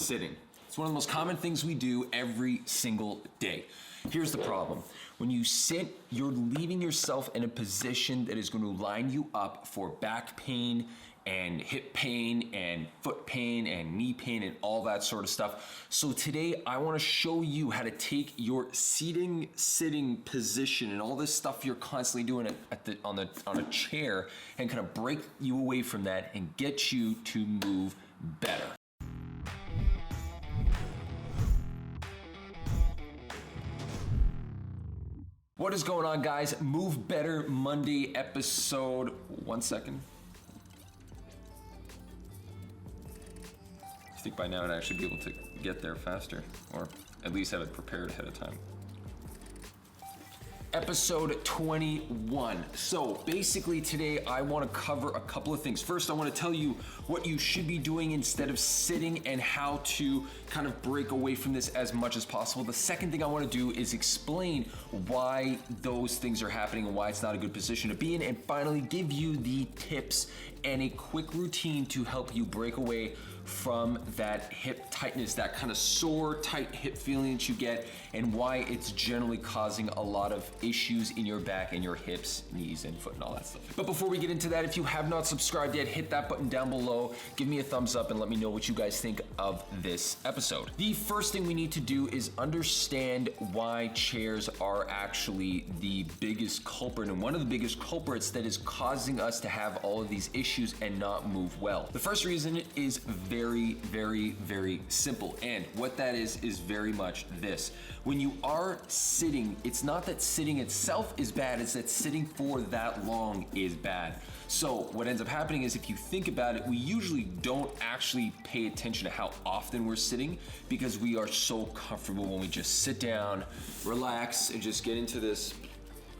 sitting. It's one of the most common things we do every single day. Here's the problem. When you sit, you're leaving yourself in a position that is going to line you up for back pain and hip pain and foot pain and knee pain and all that sort of stuff. So today I want to show you how to take your sitting position and all this stuff you're constantly doing on a chair and kind of break you away from that and get you to move better. What is going on, guys? Move Better Monday episode. 1 second. I think by now I'd actually be able to get there faster, or at least have it prepared ahead of time. Episode 21. So basically today I want to cover a couple of things. First, I want to tell you what you should be doing instead of sitting and how to kind of break away from this as much as possible. The second thing I want to do is explain why those things are happening and why it's not a good position to be in, and finally give you the tips and a quick routine to help you break away from that hip tightness, that kind of sore, tight hip feeling that you get, and why it's generally causing a lot of issues in your back and your hips, knees, and foot and all that stuff. But before we get into that, if you have not subscribed yet, hit that button down below, give me a thumbs up, and let me know what you guys think of this episode. The first thing we need to do is understand why chairs are actually the biggest culprit, and one of the biggest culprits that is causing us to have all of these issues and not move well. The first reason is very, very, very simple, and what that is very much this. When you are sitting, it's not that sitting itself is bad, it's that sitting for that long is bad. So what ends up happening is, if you think about it, we usually don't actually pay attention to how often we're sitting because we are so comfortable when we just sit down, relax, and just get into this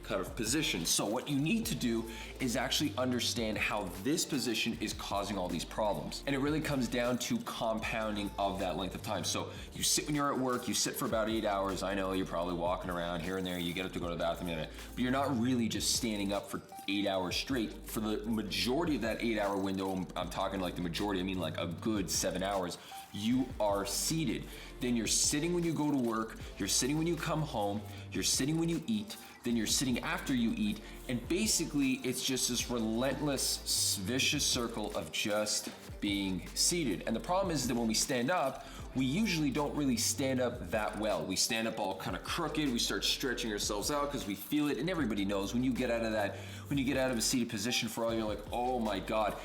kind of position. So what you need to do is actually understand how this position is causing all these problems. And it really comes down to compounding of that length of time. So you sit when you're at work, you sit for about 8 hours. I know you're probably walking around here and there, you get up to go to the bathroom, but you're not really just standing up for 8 hours straight. For the majority of that 8 hour window, I'm talking like the majority, I mean like a good 7 hours, you are seated. Then you're sitting when you go to work, you're sitting when you come home, you're sitting when you eat, then you're sitting after you eat, and basically it's just this relentless, vicious circle of just being seated. And the problem is that when we stand up, we usually don't really stand up that well. We stand up all kind of crooked, we start stretching ourselves out because we feel it, and everybody knows when you get out of a seated position for all, you're like, oh my God.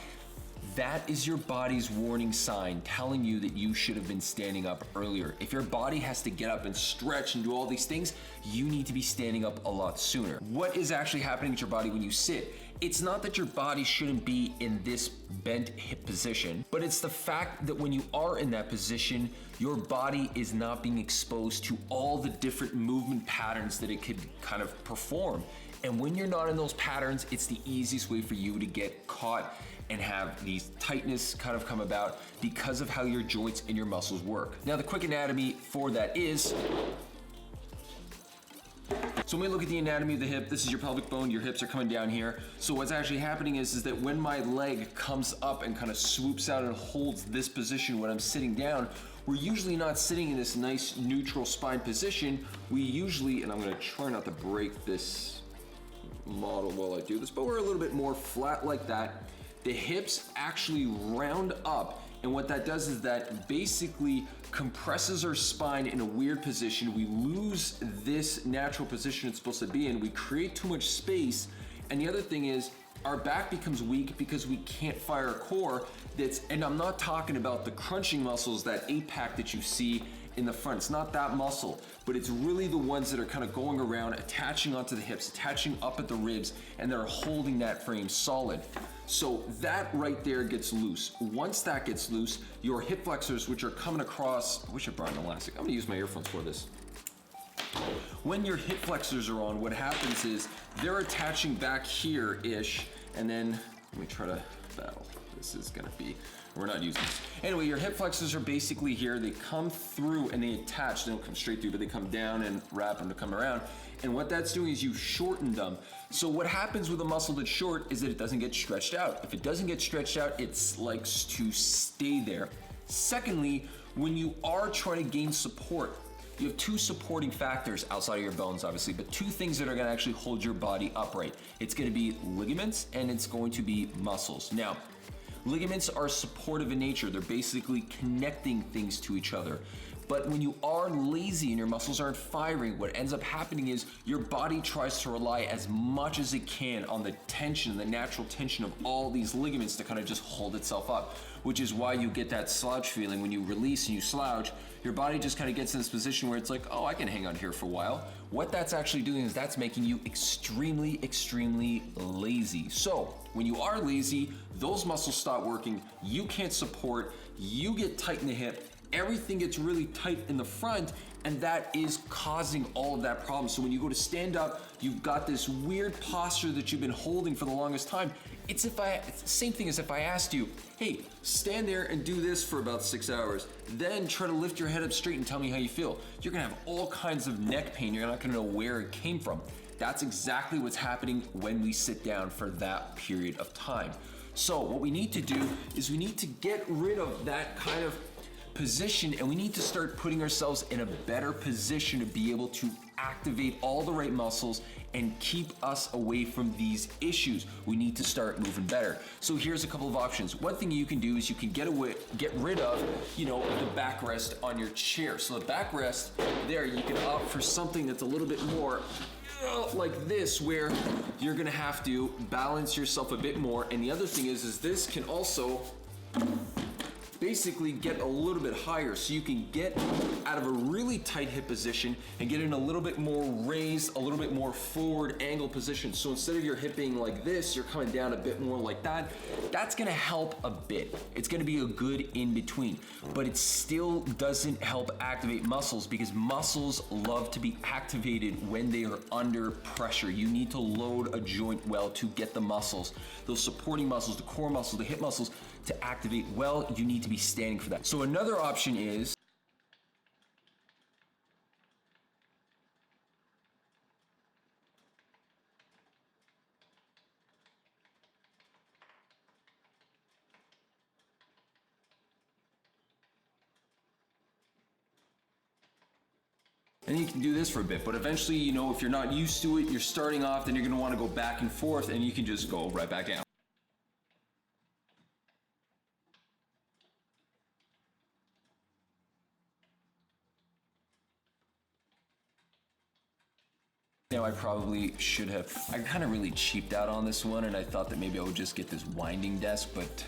That is your body's warning sign telling you that you should have been standing up earlier. If your body has to get up and stretch and do all these things, you need to be standing up a lot sooner. What is actually happening with your body when you sit? It's not that your body shouldn't be in this bent hip position, but it's the fact that when you are in that position, your body is not being exposed to all the different movement patterns that it could kind of perform. And when you're not in those patterns, it's the easiest way for you to get caught and have these tightness kind of come about because of how your joints and your muscles work. Now, the quick anatomy for that is, so when we look at the anatomy of the hip, this is your pelvic bone, your hips are coming down here. So what's actually happening is that when my leg comes up and kind of swoops out and holds this position when I'm sitting down, we're usually not sitting in this nice neutral spine position. We usually, and I'm gonna try not to break this model while I do this, but we're a little bit more flat like that. The hips actually round up, and what that does is that basically compresses our spine in a weird position. We lose this natural position it's supposed to be in. We create too much space, and the other thing is our back becomes weak because we can't fire a core and I'm not talking about the crunching muscles, that APAC that you see in the front. It's not that muscle, but it's really the ones that are kind of going around, attaching onto the hips, attaching up at the ribs, and they're holding that frame solid. So that right there gets loose. Once that gets loose, your hip flexors, which are coming across, I wish I brought an elastic. I'm gonna use my earphones for this. When your hip flexors are on, what happens is they're attaching back here-ish, and then, let me try to battle. This is gonna be, we're not using this. Anyway, your hip flexors are basically here. They come through and they attach. They don't come straight through, but they come down and wrap them to come around. And what that's doing is you shorten them. So what happens with a muscle that's short is that it doesn't get stretched out. If it doesn't get stretched out, it likes to stay there. Secondly, when you are trying to gain support, you have two supporting factors outside of your bones, obviously, but two things that are gonna actually hold your body upright. It's gonna be ligaments and it's going to be muscles. Now, ligaments are supportive in nature. They're basically connecting things to each other. But when you are lazy and your muscles aren't firing, what ends up happening is your body tries to rely as much as it can on the tension, the natural tension of all these ligaments to kind of just hold itself up, which is why you get that slouch feeling. When you release and you slouch, your body just kind of gets in this position where it's like, oh, I can hang on here for a while. What that's actually doing is that's making you extremely, extremely lazy. So when you are lazy, those muscles stop working, you can't support, you get tight in the hip, everything gets really tight in the front, and that is causing all of that problem. So when you go to stand up, you've got this weird posture that you've been holding for the longest time. It's the same thing as if I asked you, hey, stand there and do this for about 6 hours, then try to lift your head up straight and tell me how you feel. You're gonna have all kinds of neck pain. You're not gonna know where it came from. That's exactly what's happening when we sit down for that period of time. So what we need to do is we need to get rid of that kind of position, and we need to start putting ourselves in a better position to be able to activate all the right muscles and keep us away from these issues. We need to start moving better. So here's a couple of options. One thing you can do is you can get rid of, the backrest on your chair. So the backrest there, you can opt for something that's a little bit more like this, where you're gonna have to balance yourself a bit more. And the other thing is this can also basically get a little bit higher, so you can get out of a really tight hip position and get in a little bit more raised, a little bit more forward angle position. So instead of your hip being like this, you're coming down a bit more like that. That's gonna help a bit. It's gonna be a good in between, but it still doesn't help activate muscles, because muscles love to be activated when they are under pressure. You need to load a joint well to get the muscles, those supporting muscles, the core muscles, the hip muscles, to activate well. You need to be standing for that. So another option is and you can do this for a bit, but eventually, if you're not used to it, you're starting off, then you're gonna wanna go back and forth, and you can just go right back down. Now I probably should have, I kind of really cheaped out on this one, and I thought that maybe I would just get this winding desk, but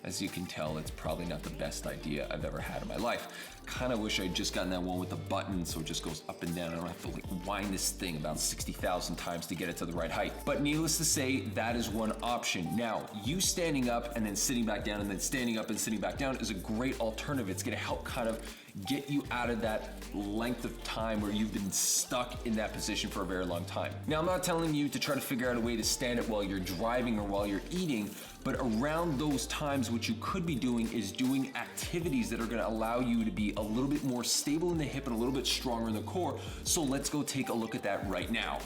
as you can tell, it's probably not the best idea I've ever had in my life. Kind of wish I'd just gotten that one with the button so it just goes up and down. I don't have to wind this thing about 60,000 times to get it to the right height. But needless to say, that is one option. Now, you standing up and then sitting back down and then standing up and sitting back down is a great alternative. It's gonna help kind of get you out of that length of time where you've been stuck in that position for a very long time. Now, I'm not telling you to try to figure out a way to stand it while you're driving or while you're eating, but around those times, what you could be doing is doing activities that are gonna allow you to be a little bit more stable in the hip and a little bit stronger in the core. So let's go take a look at that right now.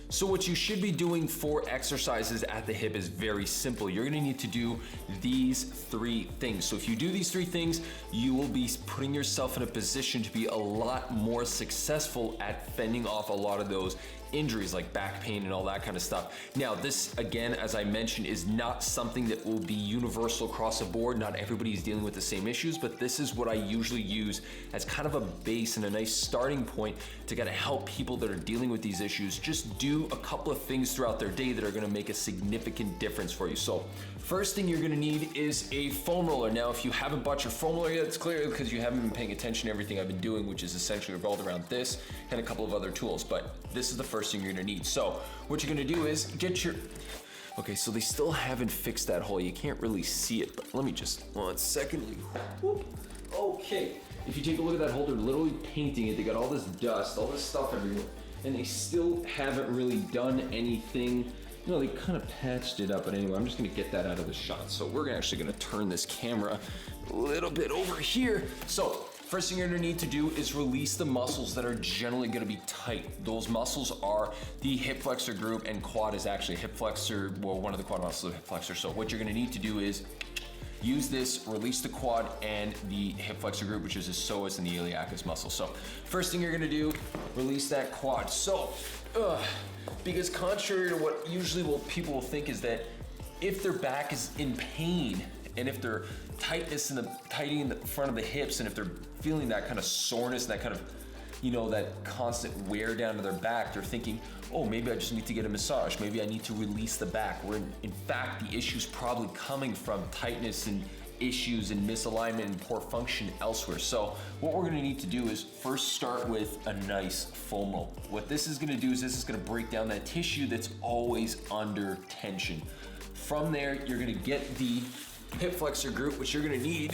So what you should be doing for exercises at the hip is very simple. You're gonna need to do these 3 things. So if you do these 3 things, you will be putting yourself in a position to be a lot more successful at fending off a lot of those injuries like back pain and all that kind of stuff. Now, this, again, as I mentioned, is not something that will be universal across the board. Not everybody's dealing with the same issues, but this is what I usually use as kind of a base and a nice starting point to kind of help people that are dealing with these issues just do a couple of things throughout their day that are gonna make a significant difference for you. So, first thing you're gonna need is a foam roller. Now, if you haven't bought your foam roller yet, it's clearly because you haven't been paying attention to everything I've been doing, which is essentially revolved around this and a couple of other tools, but this is the first thing you're gonna need. So what you're gonna do is get your, okay, so they still haven't fixed that hole. You can't really see it, but let me just, 1 second. Whoop. Okay, if you take a look at that hole, they're literally painting it. They got all this dust, all this stuff everywhere, and they still haven't really done anything. They kind of patched it up, but anyway, I'm just gonna get that out of the shot. So we're actually gonna turn this camera a little bit over here. So first thing you're gonna need to do is release the muscles that are generally gonna be tight. Those muscles are the hip flexor group, and quad is actually hip flexor, well, one of the quad muscles is hip flexor. So what you're gonna need to do is use this, release the quad and the hip flexor group, which is the psoas and the iliacus muscle. So first thing you're gonna do, release that quad. So, because contrary to what people will think is that if their back is in pain and if they're tightening in the front of the hips and if they're feeling that kind of soreness, that kind of, that constant wear down to their back, they're thinking, oh, maybe I just need to get a massage. Maybe I need to release the back. Where in fact, the issue's probably coming from tightness and issues and misalignment and poor function elsewhere. So what we're gonna need to do is first start with a nice foam roll. What this is gonna do is this is gonna break down that tissue that's always under tension. From there, you're gonna get the hip flexor group, which you're gonna need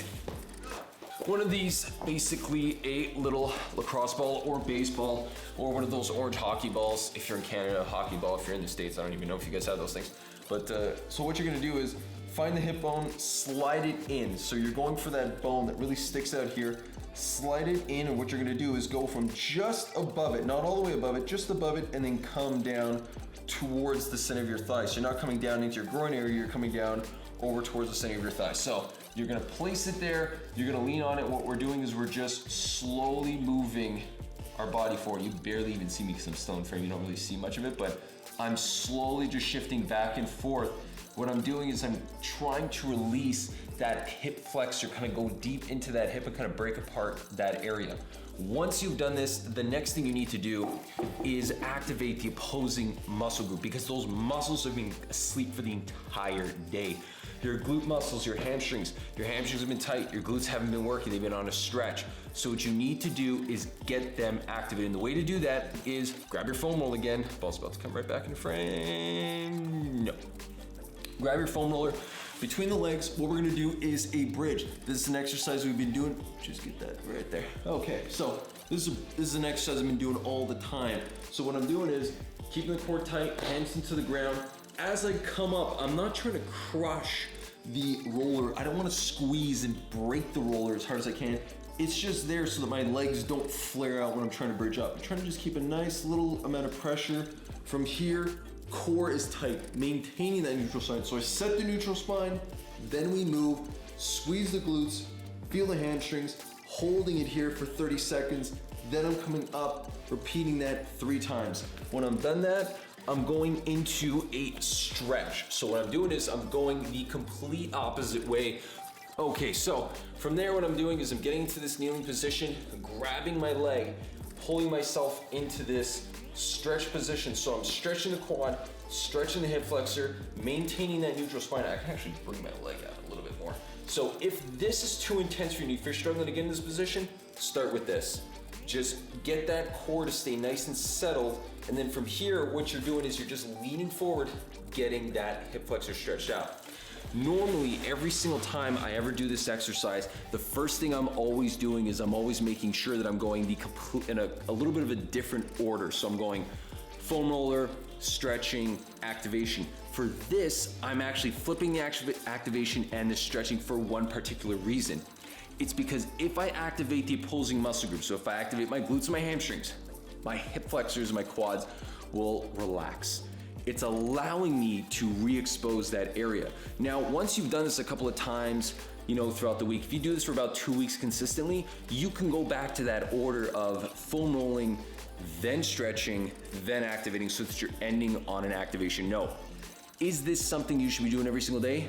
one of these, basically a little lacrosse ball or baseball, or one of those orange hockey balls. If you're in Canada, a hockey ball. If you're in the States, I don't even know if you guys have those things. But so what you're gonna do is find the hip bone, slide it in. So you're going for that bone that really sticks out here, slide it in, and what you're gonna do is go from just above it, not all the way above it, just above it, and then come down towards the center of your thigh. So you're not coming down into your groin area, you're coming down over towards the center of your thigh. So you're gonna place it there, you're gonna lean on it. What we're doing is we're just slowly moving our body forward. You barely even see me because I'm still in frame, you don't really see much of it, but I'm slowly just shifting back and forth. What I'm doing is I'm trying to release that hip flexor, kind of go deep into that hip and kind of break apart that area. Once you've done this, the next thing you need to do is activate the opposing muscle group, because those muscles have been asleep for the entire day. Your glute muscles, your hamstrings have been tight, your glutes haven't been working, they've been on a stretch. So what you need to do is get them activated. And the way to do that is grab your foam roll again. Ball's about to come right back in the frame. No. Grab your foam roller between the legs. What we're gonna do is a bridge. This is an exercise we've been doing. Just get that right there. Okay, so this is an exercise I've been doing all the time. So what I'm doing is keeping the core tight, hands into the ground. As I come up, I'm not trying to crush the roller. I don't wanna squeeze and break the roller as hard as I can. It's just there so that my legs don't flare out when I'm trying to bridge up. I'm trying to just keep a nice little amount of pressure from here. Core is tight, maintaining that neutral spine. So I set the neutral spine, then we move, squeeze the glutes, feel the hamstrings, holding it here for 30 seconds. Then I'm coming up, repeating that 3 times. When I'm done that, I'm going into a stretch. So what I'm doing is I'm going the complete opposite way. Okay, so from there what I'm doing is I'm getting into this kneeling position, grabbing my leg, pulling myself into this stretch position. So I'm stretching the quad, stretching the hip flexor, maintaining that neutral spine. I can actually bring my leg out a little bit more. So if this is too intense for you, if you're struggling to get in this position, start with this. Just get that core to stay nice and settled. And then from here, what you're doing is you're just leaning forward, getting that hip flexor stretched out. Normally, every single time I ever do this exercise, the first thing I'm always doing is I'm always making sure that I'm going in a little bit of a different order. So I'm going foam roller, stretching, activation. For this, I'm actually flipping the activation and the stretching for one particular reason. It's because if I activate the opposing muscle group, so if I activate my glutes and my hamstrings, my hip flexors and my quads will relax. It's allowing me to re-expose that area. Now, once you've done this a couple of times, throughout the week, if you do this for about 2 weeks consistently, you can go back to that order of foam rolling, then stretching, then activating, so that you're ending on an activation note. Is this something you should be doing every single day?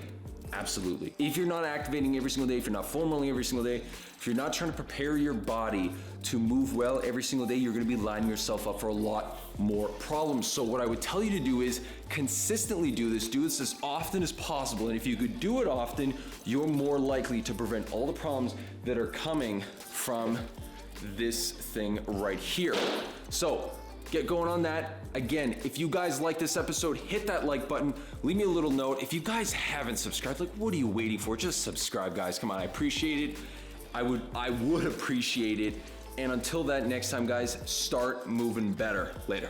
Absolutely. If you're not activating every single day, if you're not foam rolling every single day, if you're not trying to prepare your body to move well every single day, you're gonna be lining yourself up for a lot more problems. So what I would tell you to do is consistently do this as often as possible. And if you could do it often, you're more likely to prevent all the problems that are coming from this thing right here. So get going on that. Again, if you guys like this episode, hit that like button, leave me a little note. If you guys haven't subscribed, what are you waiting for? Just subscribe, guys. Come on, I appreciate it. I would appreciate it. And until that next time, guys, start moving better. Later.